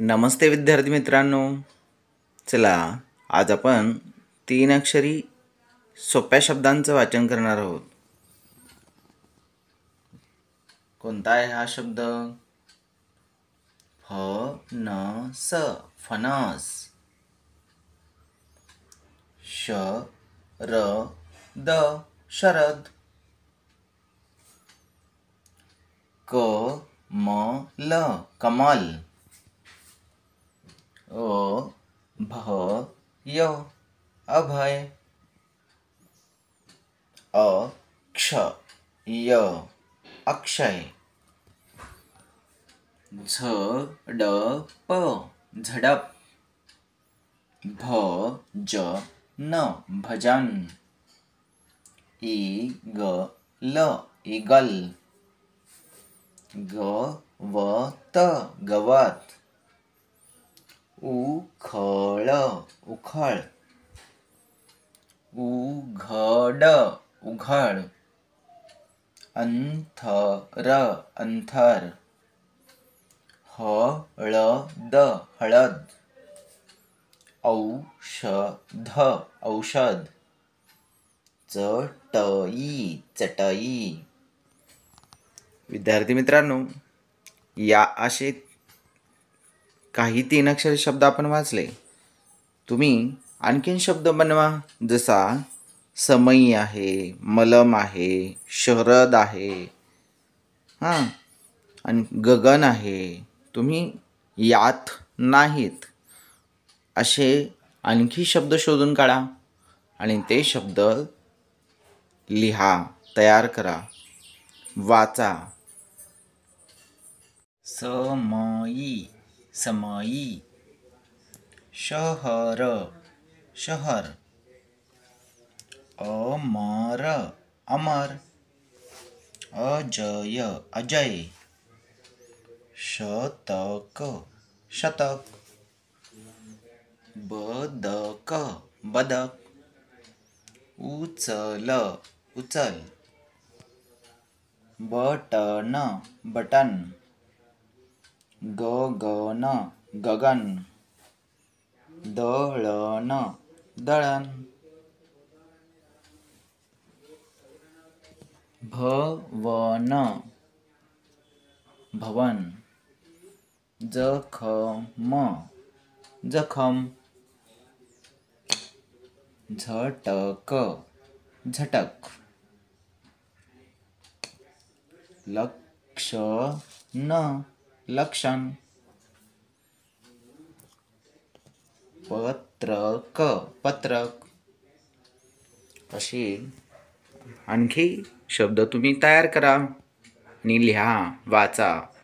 नमस्ते विद्यार्थी मित्रांनो. चला, आज आपण 3 अक्षरी सोप्या शब्दांचं वाचन करणार आहोत. कोणता आहे हा शब्द? फणस, फणस. शरद, शरद. कमल, कमल. अभय, अभय. अक्षय, अक्षय. झडप, झडप. भजन, भजन. Eagle, eagle. गवत, गवत. उखळ, उखळ. उघड, उघड. अंथर, अंथर. हळद, हळद. औषध, औषध. चटई, चटई. विद्यार्थी मित्रांनो, या असे काही 3 अक्षरी शब्द आपण वाचले. तुम्ही आणखीन शब्द बनवा, जसा समई आहे, मलम आहे, शरद आहे, आणि गगन आहे. तुम्ही यात नाहीत असे आणखी शब्द शोधून काढा आणि ते शब्द लिहा, तयार करा, वाचा. समई, समई. शहर, शहर. अमर, अमर. अजय, अजय. शतक, शतक. बदक, बदक. उचल, उचल. Button, button. गगन, गगन. दळण, दळण. भवन, भवन. जखम, जखम. झटक, झटक. लक्षण, लक्षण. पत्रक, पत्रक. अशी आणखी शब्द तुम्ही तयार करा आणि लिहा, वाचा.